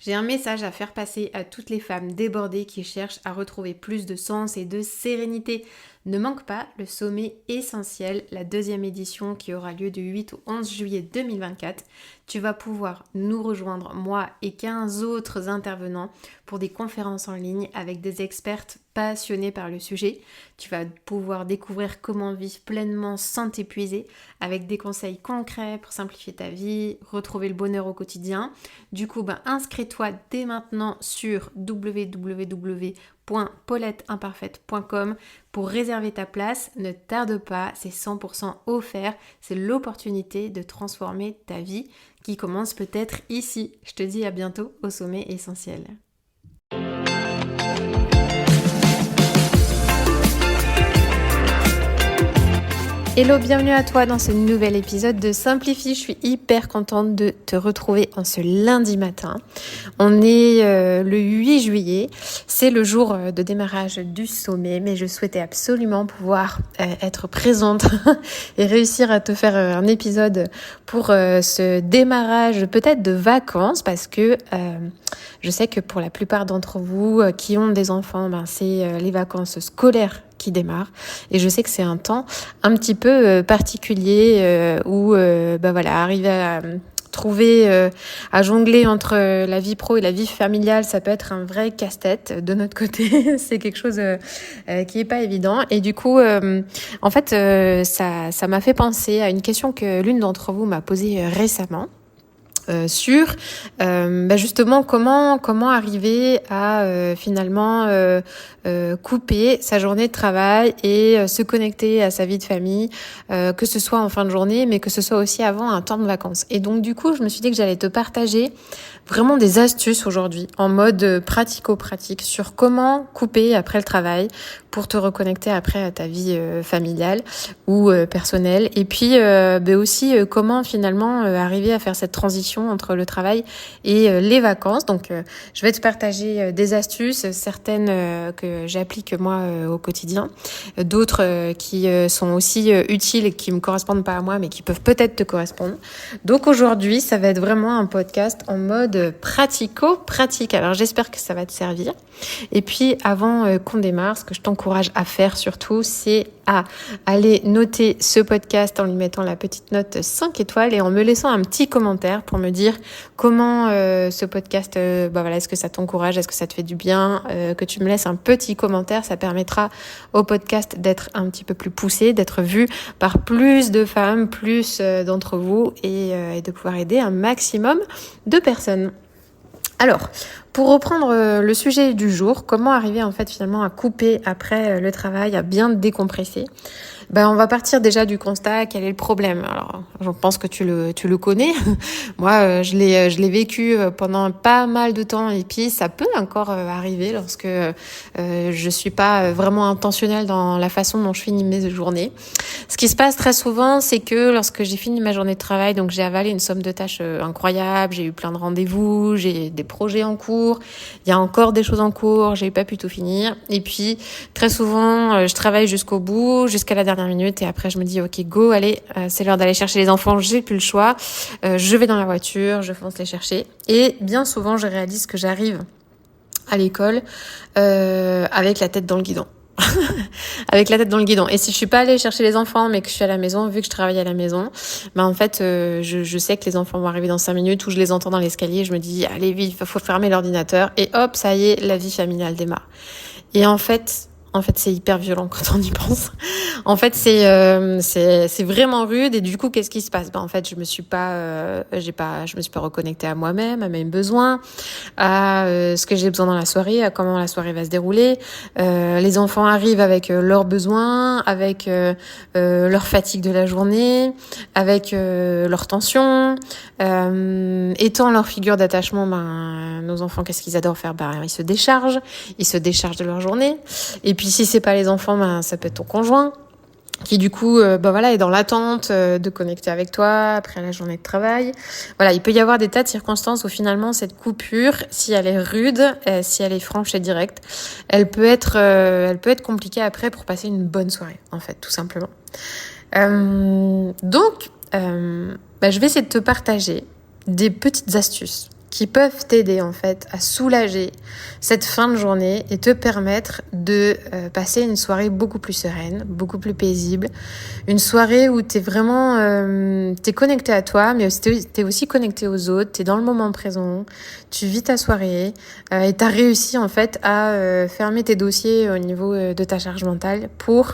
J'ai un message à faire passer à toutes les femmes débordées qui cherchent à retrouver plus de sens et de sérénité. Ne manque pas le sommet essentiel, la deuxième édition qui aura lieu du 8 au 11 juillet 2024. Tu vas pouvoir nous rejoindre, moi et 15 autres intervenants, pour des conférences en ligne avec des expertes passionnées par le sujet. Tu vas pouvoir découvrir comment vivre pleinement sans t'épuiser, avec des conseils concrets pour simplifier ta vie, retrouver le bonheur au quotidien. Du coup, inscris-toi dès maintenant sur www.pauletteimparfaite.com pour réserver ta place. Ne tarde pas, c'est 100% offert. C'est l'opportunité de transformer ta vie qui commence peut-être ici. Je te dis à bientôt au sommet essentiel. Hello, bienvenue à toi dans ce nouvel épisode de Simplifie. Je suis hyper contente de te retrouver en ce lundi matin. On est le 8 juillet, c'est le jour de démarrage du sommet, mais je souhaitais absolument pouvoir être présente et réussir à te faire un épisode pour ce démarrage peut-être de vacances, parce que je sais que pour la plupart d'entre vous qui ont des enfants, c'est les vacances scolaires qui démarre, et je sais que c'est un temps un petit peu particulier où arriver à trouver, à jongler entre la vie pro et la vie familiale, ça peut être un vrai casse-tête de notre côté. C'est quelque chose qui est pas évident, et du coup ça m'a fait penser à une question que l'une d'entre vous m'a posée récemment. Sur justement comment arriver à finalement couper sa journée de travail et se connecter à sa vie de famille, que ce soit en fin de journée, mais que ce soit aussi avant un temps de vacances. Et donc du coup, je me suis dit que j'allais te partager vraiment des astuces aujourd'hui en mode pratico-pratique sur comment couper après le travail pour te reconnecter après à ta vie familiale ou personnelle, et puis aussi comment finalement arriver à faire cette transition entre le travail et les vacances. Donc je vais te partager des astuces, certaines que j'applique moi au quotidien, d'autres qui sont aussi utiles et qui me correspondent pas à moi mais qui peuvent peut-être te correspondre. Donc aujourd'hui, ça va être vraiment un podcast en mode pratico-pratique. Alors j'espère que ça va te servir. Et puis avant qu'on démarre, ce que je t'encourage à faire surtout, c'est à aller noter ce podcast en lui mettant la petite note 5 étoiles et en me laissant un petit commentaire pour me dire comment ce podcast, est-ce que ça t'encourage, est-ce que ça te fait du bien, que tu me laisses un petit commentaire. Ça permettra au podcast d'être un petit peu plus poussé, d'être vu par plus de femmes, plus d'entre vous, et de pouvoir aider un maximum de personnes. Alors, pour reprendre le sujet du jour, comment arriver en fait finalement à couper après le travail, à bien décompresser. On va partir déjà du constat, quel est le problème. Alors, je pense que tu le connais. Moi, je l'ai vécu pendant pas mal de temps, et puis ça peut encore arriver lorsque je suis pas vraiment intentionnelle dans la façon dont je finis mes journées. Ce qui se passe très souvent, c'est que lorsque j'ai fini ma journée de travail, donc j'ai avalé une somme de tâches incroyable, j'ai eu plein de rendez-vous, j'ai des projets en cours, il y a encore des choses en cours, j'ai pas pu tout finir, et puis très souvent je travaille jusqu'au bout, jusqu'à la dernière minute, et après je me dis ok go, allez, c'est l'heure d'aller chercher les enfants, j'ai plus le choix, je vais dans la voiture, je fonce les chercher, et bien souvent je réalise que j'arrive à l'école avec la tête dans le guidon. Avec la tête dans le guidon. Et si je suis pas allée chercher les enfants mais que je suis à la maison, vu que je travaille à la maison, en fait je sais que les enfants vont arriver dans 5 minutes, ou je les entends dans l'escalier, je me dis allez vite, faut fermer l'ordinateur, et hop, ça y est, la vie familiale démarre. Et en fait c'est hyper violent quand on y pense. En fait, c'est vraiment rude, et du coup, qu'est-ce qui se passe? En fait, je me suis pas reconnectée à moi-même, à mes besoins, à ce que j'ai besoin dans la soirée, à comment la soirée va se dérouler. Les enfants arrivent avec leurs besoins, avec leur fatigue de la journée, avec leur tension. Étant leur figure d'attachement, nos enfants, qu'est-ce qu'ils adorent faire? Ils se déchargent de leur journée. Et puis si c'est pas les enfants, ça peut être ton conjoint qui du coup est dans l'attente de connecter avec toi après la journée de travail. Voilà, il peut y avoir des tas de circonstances où finalement cette coupure, si elle est rude, si elle est franche et directe, elle peut être compliquée après pour passer une bonne soirée, en fait, tout simplement. Je vais essayer de te partager des petites astuces qui peuvent t'aider en fait à soulager cette fin de journée et te permettre de passer une soirée beaucoup plus sereine, beaucoup plus paisible, une soirée où t'es vraiment t'es connecté à toi, mais t'es aussi connecté aux autres, t'es dans le moment présent, tu vis ta soirée et t'as réussi en fait à fermer tes dossiers au niveau de ta charge mentale pour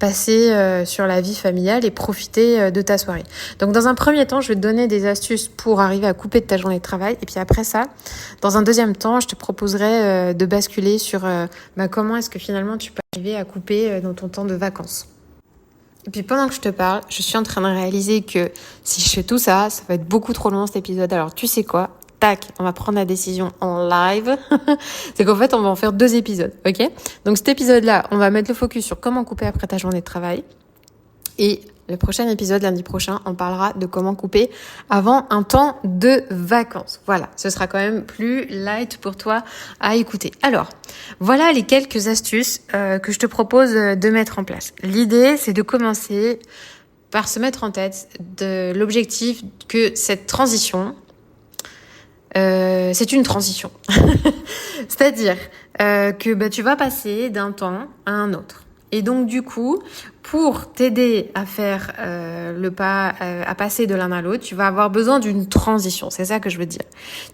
passer sur la vie familiale et profiter de ta soirée. Donc dans un premier temps, je vais te donner des astuces pour arriver à couper de ta journée de travail. Et puis après ça, dans un deuxième temps, je te proposerai de basculer sur comment est-ce que finalement tu peux arriver à couper dans ton temps de vacances. Et puis pendant que je te parle, je suis en train de réaliser que si je fais tout ça, ça va être beaucoup trop long cet épisode. Alors tu sais quoi ? Tac, on va prendre la décision en live. C'est qu'en fait, on va en faire 2 épisodes, ok ? Donc cet épisode-là, on va mettre le focus sur comment couper après ta journée de travail. Et le prochain épisode, lundi prochain, on parlera de comment couper avant un temps de vacances. Voilà, ce sera quand même plus light pour toi à écouter. Alors, voilà les quelques astuces que je te propose de mettre en place. L'idée, c'est de commencer par se mettre en tête de l'objectif que cette transition, c'est une transition. C'est-à-dire que tu vas passer d'un temps à un autre. Et donc du coup, pour t'aider à faire le pas, à passer de l'un à l'autre, tu vas avoir besoin d'une transition. C'est ça que je veux dire.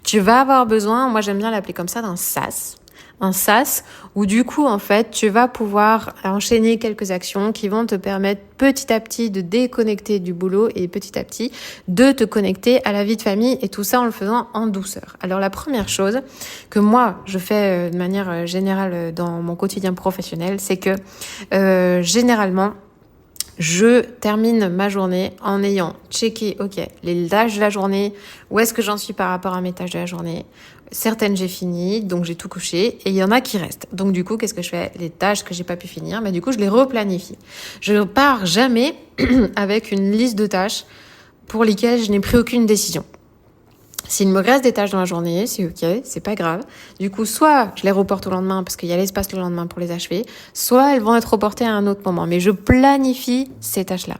Tu vas avoir besoin, moi j'aime bien l'appeler comme ça, d'un sas. Un sas où du coup en fait tu vas pouvoir enchaîner quelques actions qui vont te permettre petit à petit de déconnecter du boulot et petit à petit de te connecter à la vie de famille et tout ça en le faisant en douceur. Alors la première chose que moi je fais de manière générale dans mon quotidien professionnel, c'est que généralement je termine ma journée en ayant checké, les tâches de la journée, où est-ce que j'en suis par rapport à mes tâches de la journée. Certaines j'ai fini, donc j'ai tout coché, et il y en a qui restent. Donc du coup, qu'est-ce que je fais ? Les tâches que j'ai pas pu finir, du coup, je les replanifie. Je pars jamais avec une liste de tâches pour lesquelles je n'ai pris aucune décision. S'il me reste des tâches dans la journée, c'est ok, c'est pas grave. Du coup, soit je les reporte au lendemain parce qu'il y a l'espace le lendemain pour les achever, soit elles vont être reportées à un autre moment. Mais je planifie ces tâches-là.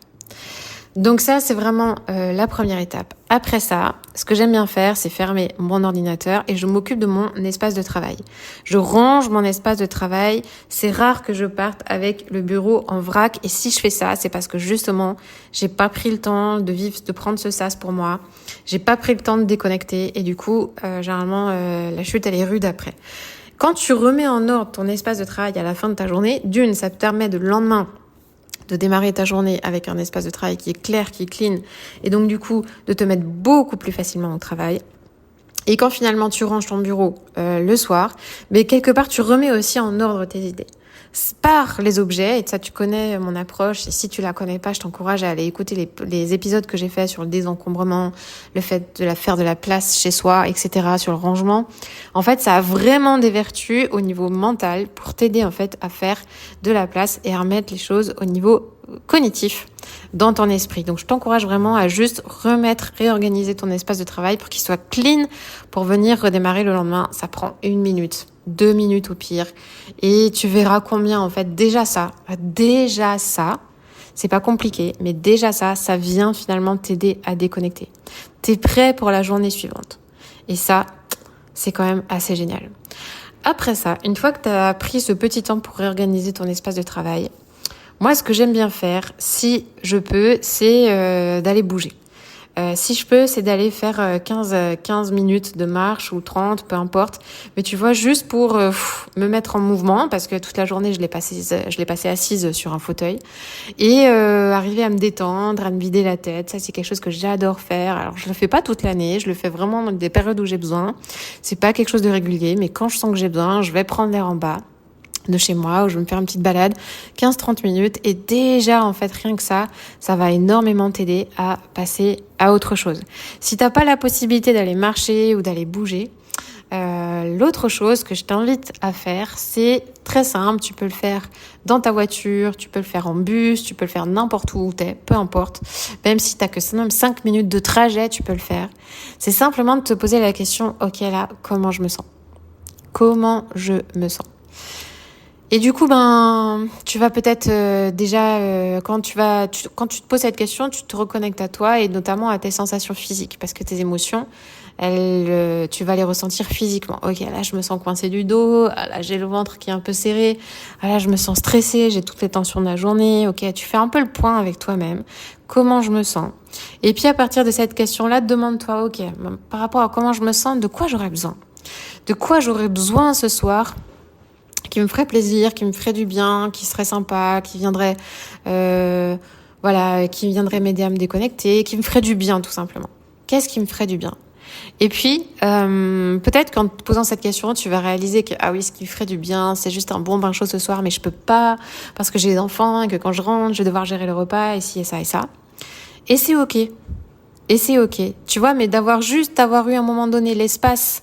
Donc ça, c'est vraiment la première étape. Après ça, ce que j'aime bien faire, c'est fermer mon ordinateur et je m'occupe de mon espace de travail. Je range mon espace de travail. C'est rare que je parte avec le bureau en vrac. Et si je fais ça, c'est parce que justement, j'ai pas pris le temps de prendre ce sas pour moi. J'ai pas pris le temps de déconnecter et du coup, généralement, la chute, elle est rude après. Quand tu remets en ordre ton espace de travail à la fin de ta journée, ça te permet de le lendemain de démarrer ta journée avec un espace de travail qui est clair, qui est clean, et donc du coup de te mettre beaucoup plus facilement au travail. Et quand finalement tu ranges ton bureau le soir, mais quelque part tu remets aussi en ordre tes idées. Par les objets, et ça tu connais mon approche, et si tu la connais pas, je t'encourage à aller écouter les épisodes que j'ai fait sur le désencombrement, le fait de faire de la place chez soi, etc., sur le rangement. En fait, ça a vraiment des vertus au niveau mental pour t'aider en fait à faire de la place et à remettre les choses au niveau cognitif dans ton esprit. Donc je t'encourage vraiment à juste réorganiser ton espace de travail pour qu'il soit clean pour venir redémarrer le lendemain. Ça prend 1 minute, 2 minutes au pire. Et tu verras combien en fait déjà ça, c'est pas compliqué, mais déjà ça vient finalement t'aider à déconnecter. T'es prêt pour la journée suivante. Et ça, c'est quand même assez génial. Après ça, une fois que tu as pris ce petit temps pour réorganiser ton espace de travail, moi, ce que j'aime bien faire, si je peux, c'est d'aller bouger. Si je peux, c'est d'aller faire 15 minutes de marche ou 30, peu importe. Mais tu vois, juste pour me mettre en mouvement, parce que toute la journée, je l'ai passée assise sur un fauteuil. Et arriver à me détendre, à me vider la tête. Ça, c'est quelque chose que j'adore faire. Alors, je le fais pas toute l'année. Je le fais vraiment dans des périodes où j'ai besoin. C'est pas quelque chose de régulier. Mais quand je sens que j'ai besoin, je vais prendre l'air en bas de chez moi, où je vais me faire une petite balade, 15-30 minutes, et déjà, en fait, rien que ça va énormément t'aider à passer à autre chose. Si t'as pas la possibilité d'aller marcher ou d'aller bouger, l'autre chose que je t'invite à faire, c'est très simple, tu peux le faire dans ta voiture, tu peux le faire en bus, tu peux le faire n'importe où t'es, peu importe, même si t'as que 5 minutes de trajet, tu peux le faire. C'est simplement de te poser la question, ok là, comment je me sens ? Comment je me sens ? Et du coup, tu vas peut-être quand tu te poses cette question, tu te reconnectes à toi et notamment à tes sensations physiques, parce que tes émotions, tu vas les ressentir physiquement. Ok, là je me sens coincée du dos, là j'ai le ventre qui est un peu serré, là je me sens stressée, j'ai toutes les tensions de la journée. Ok, tu fais un peu le point avec toi-même. Comment je me sens? Et puis à partir de cette question-là, demande-toi, ok, par rapport à comment je me sens, de quoi j'aurais besoin? De quoi j'aurais besoin ce soir qui me ferait plaisir, qui me ferait du bien, qui serait sympa, qui viendrait m'aider à me déconnecter, qui me ferait du bien tout simplement. Qu'est-ce qui me ferait du bien? Et puis, peut-être qu'en te posant cette question, tu vas réaliser que, ah oui, ce qui me ferait du bien, c'est juste un bon bain chaud ce soir, mais je peux pas, parce que j'ai des enfants, et que quand je rentre, je vais devoir gérer le repas, et ci, et ça, et ça. Et c'est ok. Et c'est ok. Tu vois, mais d'avoir eu à un moment donné l'espace,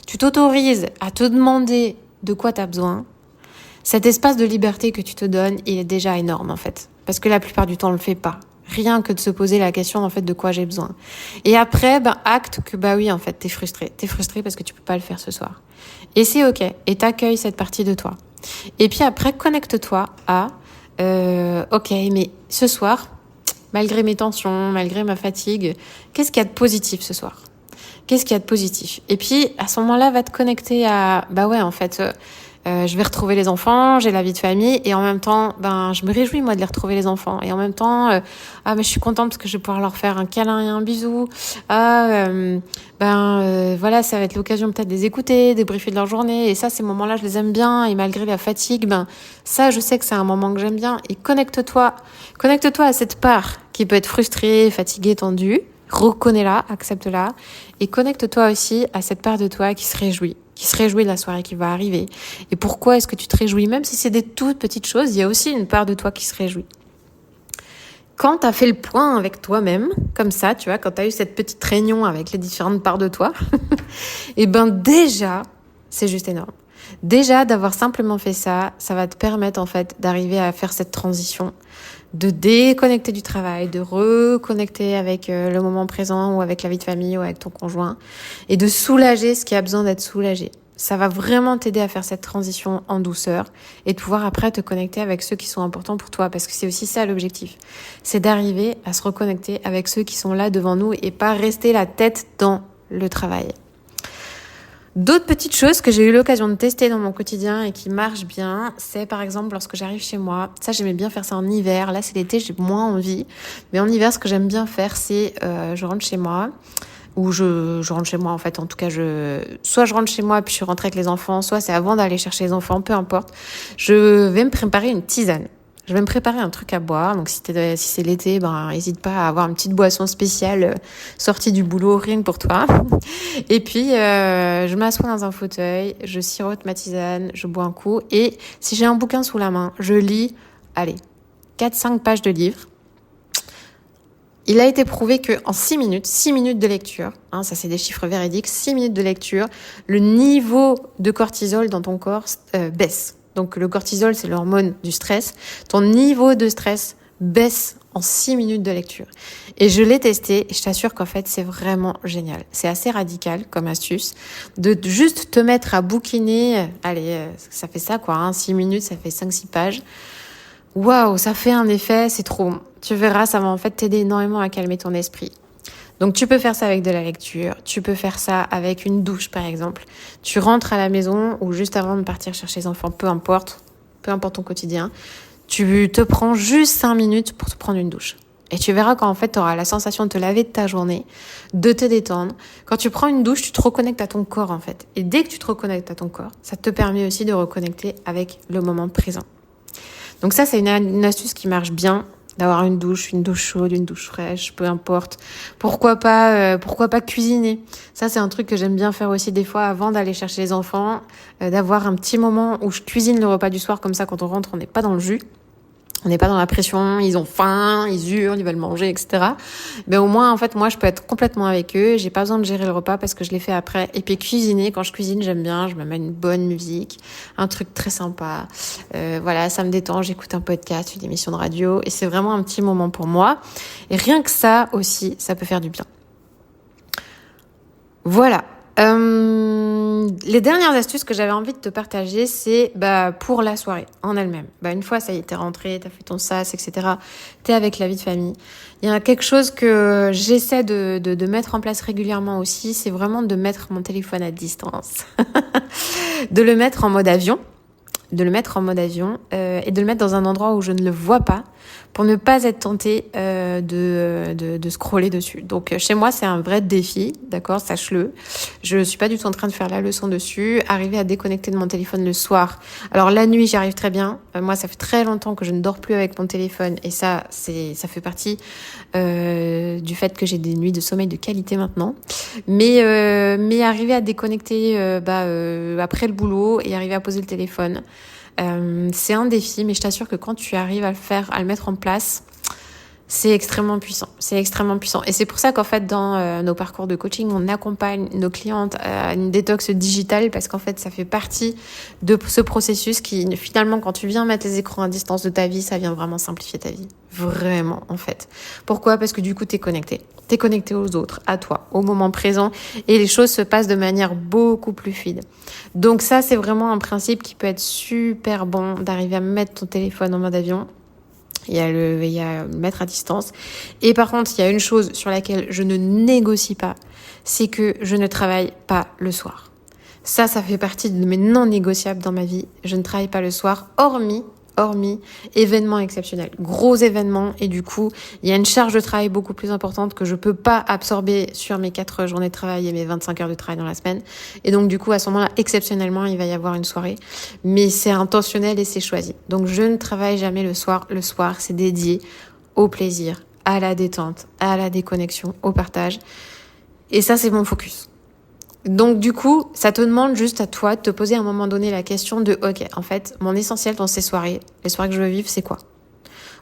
tu t'autorises à te demander de quoi tu as besoin. Cet espace de liberté que tu te donnes, il est déjà énorme en fait. Parce que la plupart du temps, on le fait pas. Rien que de se poser la question en fait de quoi j'ai besoin. Et après, acte que oui en fait, t'es frustré. T'es frustré parce que tu peux pas le faire ce soir. Et c'est ok. Et t'accueilles cette partie de toi. Et puis après, connecte-toi à ok, mais ce soir, malgré mes tensions, malgré ma fatigue, qu'est-ce qu'il y a de positif ce soir? Qu'est-ce qu'il y a de positif? Et puis, à ce moment-là, va te connecter à, en fait, je vais retrouver les enfants, j'ai la vie de famille, et en même temps, je me réjouis, moi, de les retrouver, les enfants. Et en même temps, mais je suis contente parce que je vais pouvoir leur faire un câlin et un bisou. Voilà, ça va être l'occasion peut-être de les écouter, débriefer de leur journée. Et ça, ces moments-là, je les aime bien. Et malgré la fatigue, ça, je sais que c'est un moment que j'aime bien. Et connecte-toi à cette part qui peut être frustrée, fatiguée, tendue. Reconnais-la, accepte-la et connecte-toi aussi à cette part de toi qui se réjouit de la soirée qui va arriver. Et pourquoi est-ce que tu te réjouis? Même si c'est des toutes petites choses, il y a aussi une part de toi qui se réjouit. Quand tu as fait le point avec toi-même, comme ça, tu vois, quand tu as eu cette petite réunion avec les différentes parts de toi, et déjà, c'est juste énorme. Déjà, d'avoir simplement fait ça, ça va te permettre en fait d'arriver à faire cette transition, de déconnecter du travail, de reconnecter avec le moment présent ou avec la vie de famille ou avec ton conjoint et de soulager ce qui a besoin d'être soulagé. Ça va vraiment t'aider à faire cette transition en douceur et de pouvoir après te connecter avec ceux qui sont importants pour toi, parce que c'est aussi ça l'objectif. C'est d'arriver à se reconnecter avec ceux qui sont là devant nous et pas rester la tête dans le travail. D'autres petites choses que j'ai eu l'occasion de tester dans mon quotidien et qui marchent bien, c'est par exemple lorsque j'arrive chez moi. Ça, j'aimais bien faire ça en hiver. Là, c'est l'été, j'ai moins envie. Mais en hiver, ce que j'aime bien faire, c'est je rentre chez moi. Ou je rentre chez moi en fait, en tout cas soit je rentre chez moi puis je suis rentrée avec les enfants, soit c'est avant d'aller chercher les enfants, peu importe. Je vais me préparer une tisane. Je vais me préparer un truc à boire. Donc si c'est l'été, n'hésite pas à avoir une petite boisson spéciale sortie du boulot, rien que pour toi. Et puis je m'assois dans un fauteuil, je sirote ma tisane, je bois un coup et si j'ai un bouquin sous la main, je lis 4-5 pages de livre. Il a été prouvé qu'en 6 minutes de lecture, ça c'est des chiffres véridiques, 6 minutes de lecture, le niveau de cortisol dans ton corps baisse. Donc le cortisol, c'est l'hormone du stress. Ton niveau de stress baisse en 6 minutes de lecture. Et je l'ai testé et je t'assure qu'en fait, c'est vraiment génial. C'est assez radical comme astuce de juste te mettre à bouquiner. Ça fait ça 6 minutes, ça fait 5-6 pages. Waouh, ça fait un effet, c'est trop bon. Tu verras, ça va en fait t'aider énormément à calmer ton esprit. Donc tu peux faire ça avec de la lecture, tu peux faire ça avec une douche par exemple. Tu rentres à la maison ou juste avant de partir chercher les enfants, peu importe ton quotidien, tu te prends juste 5 minutes pour te prendre une douche. Et tu verras quand en fait tu auras la sensation de te laver de ta journée, de te détendre. Quand tu prends une douche, tu te reconnectes à ton corps en fait. Et dès que tu te reconnectes à ton corps, ça te permet aussi de reconnecter avec le moment présent. Donc ça, c'est une astuce qui marche bien, d'avoir une douche chaude, une douche fraîche, peu importe. Pourquoi pas cuisiner. Ça, c'est un truc que j'aime bien faire aussi des fois avant d'aller chercher les enfants, d'avoir un petit moment où je cuisine le repas du soir, comme ça, quand on rentre, on n'est pas dans le jus. On n'est pas dans la pression, ils ont faim, ils hurlent, ils veulent manger, etc. Mais au moins, en fait, moi, je peux être complètement avec eux. J'ai pas besoin de gérer le repas parce que je l'ai fait après. Et puis cuisiner, quand je cuisine, j'aime bien. Je me mets une bonne musique, un truc très sympa. Ça me détend. J'écoute un podcast, une émission de radio, et c'est vraiment un petit moment pour moi. Et rien que ça aussi, ça peut faire du bien. Voilà. Les dernières astuces que j'avais envie de te partager, c'est pour la soirée en elle-même. Une fois, ça y est, t'es rentré, t'as fait ton sas, etc. T'es avec la vie de famille. Il y a quelque chose que j'essaie de mettre en place régulièrement aussi, c'est vraiment de mettre mon téléphone à distance. De le mettre en mode avion. Et de le mettre dans un endroit où je ne le vois pas pour ne pas être tentée de scroller dessus. Donc chez moi, c'est un vrai défi, d'accord, sache-le. Je suis pas du tout en train de faire la leçon dessus. Arriver à déconnecter de mon téléphone le soir. Alors la nuit, j'y arrive très bien. Moi, ça fait très longtemps que je ne dors plus avec mon téléphone et ça fait partie du fait que j'ai des nuits de sommeil de qualité maintenant. Mais arriver à déconnecter après le boulot et arriver à poser le téléphone, c'est un défi, mais je t'assure que quand tu arrives à le faire, à le mettre en place, c'est extrêmement puissant. C'est extrêmement puissant. Et c'est pour ça qu'en fait, dans nos parcours de coaching, on accompagne nos clientes à une détox digitale parce qu'en fait, ça fait partie de ce processus qui, finalement, quand tu viens mettre les écrans à distance de ta vie, ça vient vraiment simplifier ta vie. Vraiment, en fait. Pourquoi ? Parce que du coup, t'es connecté. T'es connecté aux autres, à toi, au moment présent et les choses se passent de manière beaucoup plus fluide. Donc ça, c'est vraiment un principe qui peut être super bon d'arriver à mettre ton téléphone en mode avion. Il y a le mettre à distance. Et par contre, il y a une chose sur laquelle je ne négocie pas, c'est que je ne travaille pas le soir. Ça fait partie de mes non négociables dans ma vie. Je ne travaille pas le soir, hormis événements exceptionnels, gros événements, et du coup, il y a une charge de travail beaucoup plus importante que je peux pas absorber sur mes 4 journées de travail et mes 25 heures de travail dans la semaine. Et donc, du coup, à ce moment-là, exceptionnellement, il va y avoir une soirée. Mais c'est intentionnel et c'est choisi. Donc, je ne travaille jamais le soir. Le soir, c'est dédié au plaisir, à la détente, à la déconnexion, au partage. Et ça, c'est mon focus. Donc du coup, ça te demande juste à toi de te poser à un moment donné la question de ok, en fait, mon essentiel dans ces soirées, les soirées que je veux vivre, c'est quoi ?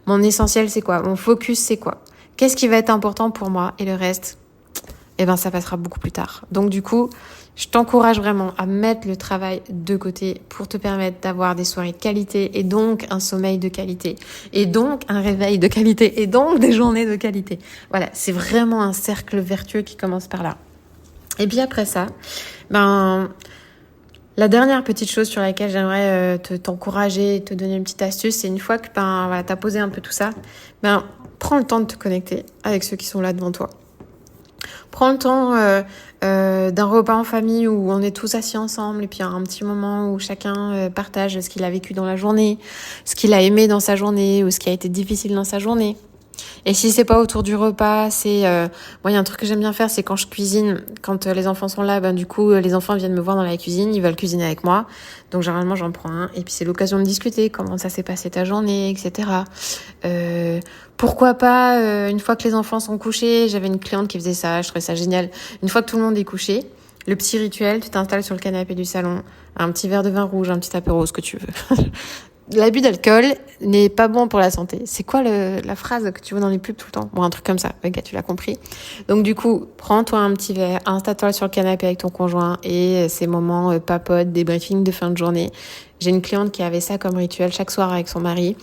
Mon essentiel, c'est quoi ? Mon focus, c'est quoi ? Qu'est-ce qui va être important pour moi ? Et le reste, ça passera beaucoup plus tard. Donc du coup, je t'encourage vraiment à mettre le travail de côté pour te permettre d'avoir des soirées de qualité et donc un sommeil de qualité et donc un réveil de qualité et donc des journées de qualité. Voilà, c'est vraiment un cercle vertueux qui commence par là. Et puis après ça, la dernière petite chose sur laquelle j'aimerais t'encourager et te donner une petite astuce, c'est une fois que t'as posé un peu tout ça, prends le temps de te connecter avec ceux qui sont là devant toi. Prends le temps d'un repas en famille où on est tous assis ensemble et puis il y a un petit moment où chacun partage ce qu'il a vécu dans la journée, ce qu'il a aimé dans sa journée ou ce qui a été difficile dans sa journée. Et si c'est pas autour du repas, c'est moi il y a un truc que j'aime bien faire, c'est quand je cuisine, quand les enfants sont là, du coup les enfants viennent me voir dans la cuisine, ils veulent cuisiner avec moi. Donc généralement j'en prends un et puis c'est l'occasion de discuter comment ça s'est passé ta journée, etc. Pourquoi pas une fois que les enfants sont couchés, j'avais une cliente qui faisait ça, je trouvais ça génial. Une fois que tout le monde est couché, le petit rituel, tu t'installes sur le canapé du salon, un petit verre de vin rouge, un petit apéro, ce que tu veux. L'abus d'alcool n'est pas bon pour la santé. C'est quoi la phrase que tu vois dans les pubs tout le temps ? Bon, un truc comme ça. Ok, tu l'as compris. Donc du coup, prends-toi un petit verre, installe-toi sur le canapé avec ton conjoint et ces moments papote, débriefing de fin de journée. J'ai une cliente qui avait ça comme rituel chaque soir avec son mari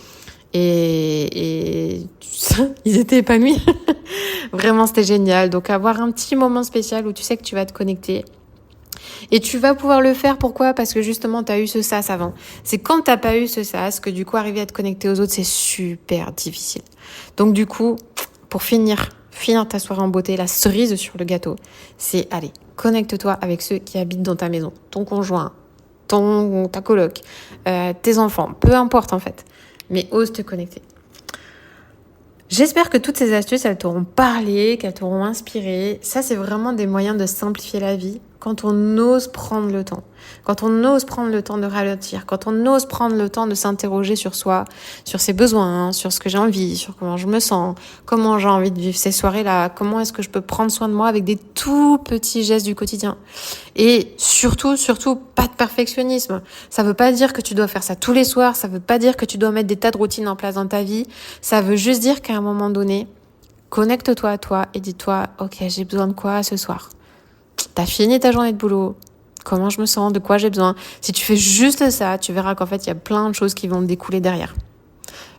et ils étaient épanouis. Vraiment, c'était génial. Donc avoir un petit moment spécial où tu sais que tu vas te connecter. Et tu vas pouvoir le faire, pourquoi ? Parce que justement, tu as eu ce sas avant. C'est quand tu n'as pas eu ce sas que du coup, arriver à te connecter aux autres, c'est super difficile. Donc du coup, pour finir ta soirée en beauté, la cerise sur le gâteau, c'est allez, connecte-toi avec ceux qui habitent dans ta maison, ton conjoint, ta coloc, tes enfants, peu importe en fait, mais ose te connecter. J'espère que toutes ces astuces, elles t'auront parlé, qu'elles t'auront inspiré. Ça, c'est vraiment des moyens de simplifier la vie quand on ose prendre le temps. Quand on ose prendre le temps de ralentir, quand on ose prendre le temps de s'interroger sur soi, sur ses besoins, sur ce que j'ai envie, sur comment je me sens, comment j'ai envie de vivre ces soirées-là, comment est-ce que je peux prendre soin de moi avec des tout petits gestes du quotidien. Et surtout, pas de perfectionnisme. Ça veut pas dire que tu dois faire ça tous les soirs, ça veut pas dire que tu dois mettre des tas de routines en place dans ta vie. Ça veut juste dire qu'à un moment donné, connecte-toi à toi et dis-toi, ok, j'ai besoin de quoi ce soir ? T'as fini ta journée de boulot. Comment je me sens? De quoi j'ai besoin? Si tu fais juste ça, tu verras qu'en fait, il y a plein de choses qui vont découler derrière.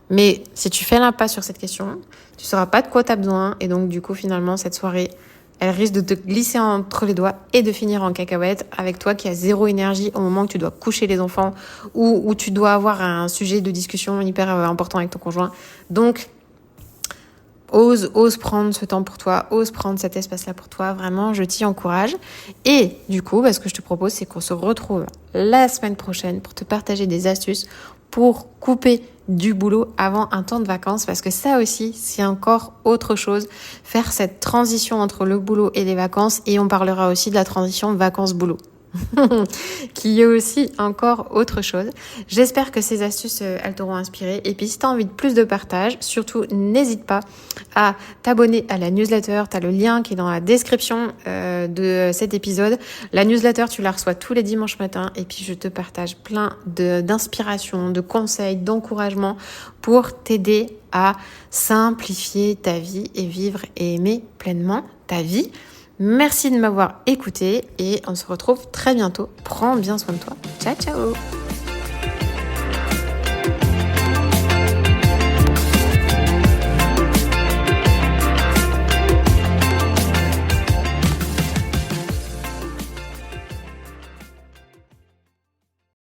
Mais si tu fais l'impasse sur cette question, tu sauras pas de quoi tu as besoin. Et donc, du coup, finalement, cette soirée, elle risque de te glisser entre les doigts et de finir en cacahuète avec toi qui a zéro énergie au moment où tu dois coucher les enfants ou où tu dois avoir un sujet de discussion hyper important avec ton conjoint. Donc, ose prendre ce temps pour toi, ose prendre cet espace-là pour toi. Vraiment, je t'y encourage. Et du coup, ce que je te propose, c'est qu'on se retrouve la semaine prochaine pour te partager des astuces pour couper du boulot avant un temps de vacances, parce que ça aussi, c'est encore autre chose, faire cette transition entre le boulot et les vacances. Et on parlera aussi de la transition vacances-boulot. qui est aussi encore autre chose. J'espère que ces astuces, elles t'auront inspiré. Et puis, si tu as envie de plus de partage, surtout, n'hésite pas à t'abonner à la newsletter. Tu as le lien qui est dans la description de cet épisode. La newsletter, tu la reçois tous les dimanches matins. Et puis, je te partage plein d'inspiration, de conseils, d'encouragement pour t'aider à simplifier ta vie et vivre et aimer pleinement ta vie. Merci de m'avoir écouté et on se retrouve très bientôt. Prends bien soin de toi. Ciao, ciao!